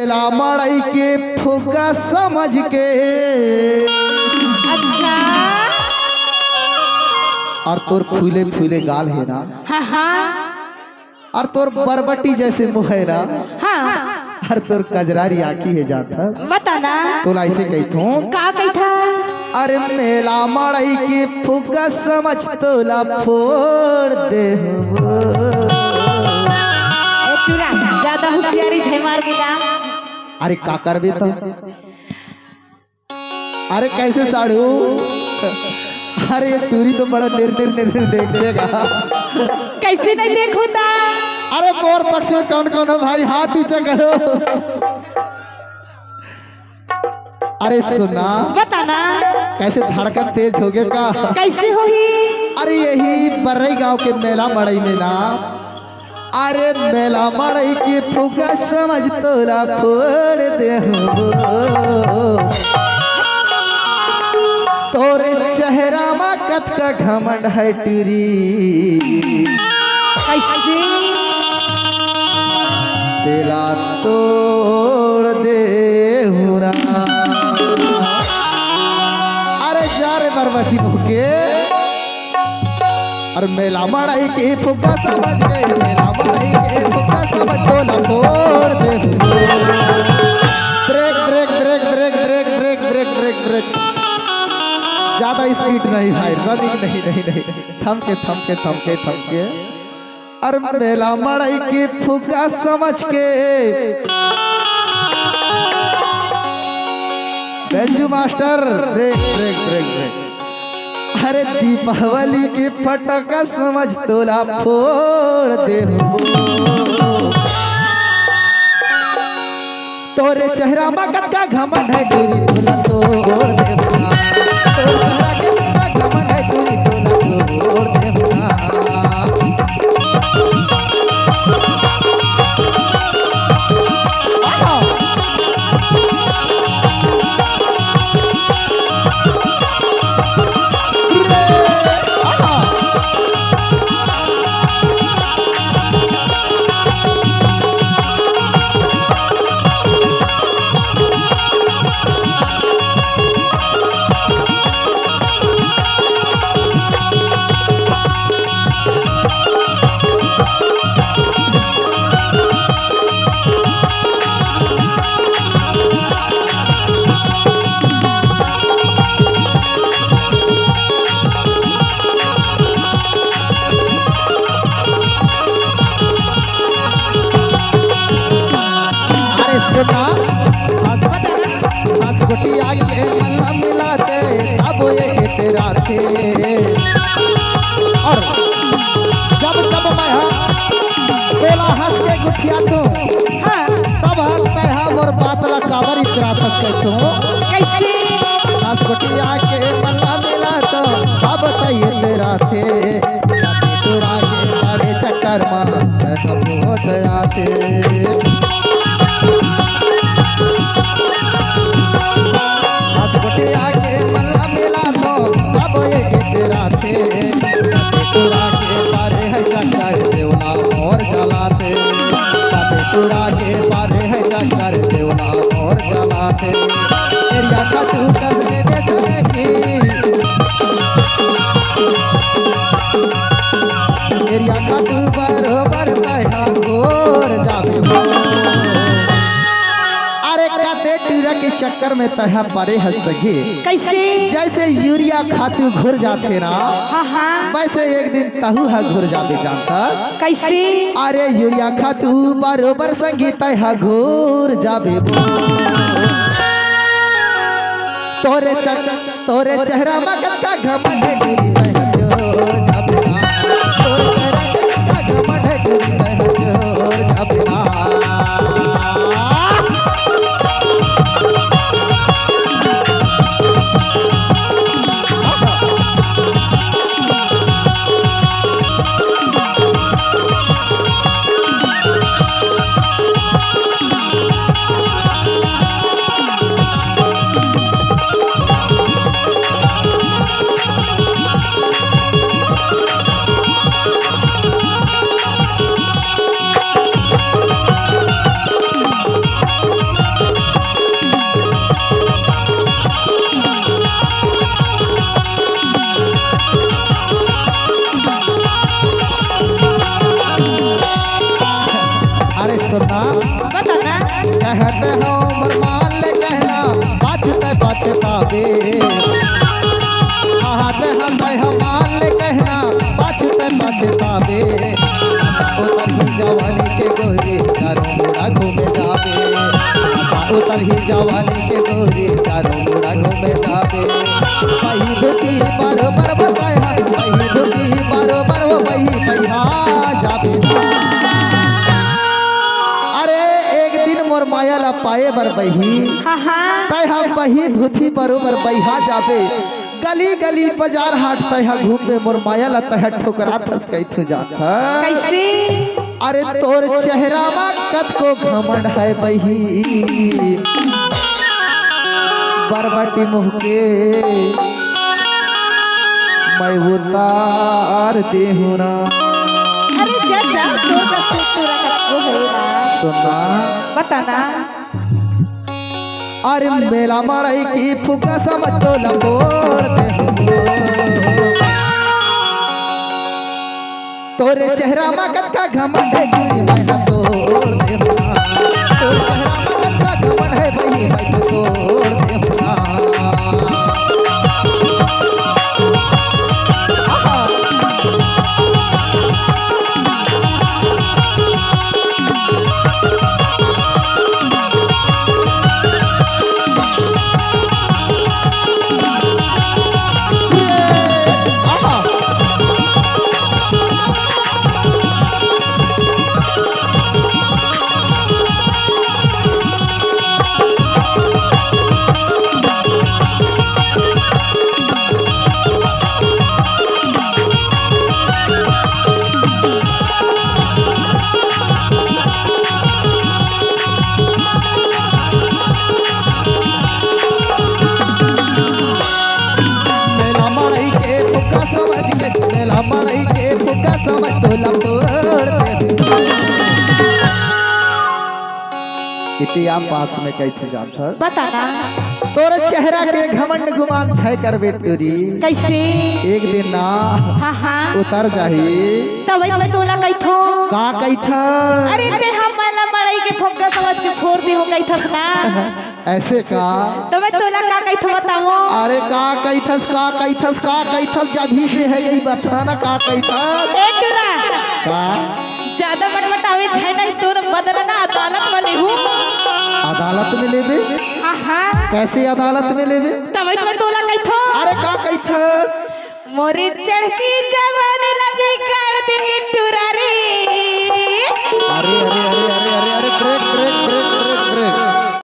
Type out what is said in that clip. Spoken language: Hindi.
मेला मड़ई के फुगा समझ के। अच्छा और तोर फूले फूले गाल है ना। हाँ हाँ और तोर बरबटी जैसे मुँह है ना। हाँ और तोर कजरारी आखी है जाता। बता ना तोला ऐसे कहता का कही था। अरे मेला मड़ई के फुगा समझ तोला फोड़ दे। ज्यादा होशियारी झमार मिला। अरे का करबे तो। अरे कैसे साड़ू। अरे टूरी तो बड़ा देर देख देगा। कैसे नहीं देखूता। अरे मोर पक्ष में कौन कौन हो भाई हाथ पीछे करो। अरे सुना बताना कैसे धड़कन तेज हो गया का। कैसे होही। अरे यही बर्रई गांव के मेला मड़ई में ना। अरे मेला मड़ई के फुगा समझ तोला फोड़ दे। तोरे चेहरा में कत का घमंड है टूरी। कैसे तेला तोड़ दे हुरा। अरे जा रे बरबटी भूखे। और मेला मड़ई के फुगा समझ गए। मेला मड़ई के फुगा समझ तोला फोड़ दे। Brake break break break break break break break brake. ज्यादा स्पीड नहीं भाई रनिंग नहीं थम के। और मेला मड़ई के फुगा समझ के। बेंजू master break break break break. अरे दीपावली के फटका समझ तोला फोड़ दे। तोरे चेहरा में कतका घमंड है टूरी तोला तोड़ दे। तोरे चेहरा के कतका घमंड है टूरी तोला तोड़ दे। हंसगुटी आगे मल्ला मिलाते अब ये तेरा थे। और जब मैं बोला हंस के गुठिया तू तब हंसते है मोर पातला काबर इतरा फंस के तू। कैसे हंसगुटी आगे मल्ला मिला तो अब ये तेरा थे। तेरा के बड़े चक्कर में सब होत आते। आगे मल्ला मिला तो अब ये तेरा थे। टूरा के पारे है चक्कर देवना और जलाते। टूरा के पारे है चक्कर देवना और जलाते। एरिया का तू कसने दे सुने की। एरिया का तू बरोबर तैहा गोर जाबे। टीरा के चक्कर में तहा परे हंस सके। कैसे जैसे यूरिया खातू घुर जाते ना। हाँ हाँ वैसे एक दिन तहु हा घुर जाबे जानता। कैसे अरे यूरिया खातू बरोबर संगी तहा घुर जाबे। तोरे चेहरा में कत्ता घमंड है गिरी तहा जोर जाबे। तोरे चेहरा के कत्ता घमंड है गिरी तहा जोर जाबे। कहते हो मोर मान ले कहना पाछते पछतावे कहते हम मान ले कहना पाछते पछतावे उतर ही जवानी के गोरी चारों मुड़ा घूमे जावे उतर ही जवानी के गोरी चारों मुड़ा घूमे जावे वही भूखी बरोबर बताए वही भूखी बरोबर वही भैया जावे मोर माया ला पाए बर बही तय हम बही भूथी बरोबर बहिहा जाबे गली गली बाजार हाट तय घूमे मोर माया ला तह ठोकरा थस कैथु जाता कैसे अरे तोर चेहरा मा कत को घमंड है बही बरबटी मुह के मैं उतार देहु ना अरे जा जा तोर का तोरा का होगा सुना बताना अरे मेला मड़ई की फुका समझ तो लंबोड़ते तोरे चेहरा में कत्का घमंड है गुरी मैं हम तोड़ते तोरे चेहरा में कत्का घमंड है बही मैं तोड़ते मड़ई के फुका समझ तो लंबोड़ते इतिया पास में कैथे जाता बताना तोर चेहरा के घमंड गुमान छै कर बेटूरी कैसे एक दिन ना उतर जाही तब मैं तोला कैथो का कैथा अरे ते हम वाला मड़ई के फुग्गा समझ के फोड़ दे हो कैथस ना ऐसे का तो मैं तोला का कैथो बताओ अरे का कैथस जब ही से है गई बताना का कैथस एक टुरा का ज्यादा बटबटावे छै नहीं तोर बदलना अदालत वाले हूं अदालत में लेबे कैसे अदालत में लेबे तब मैं तोला कैथो अरे का कैथस मोरी चढ़ती जवानी ला बिगाड़ दे टुरा रे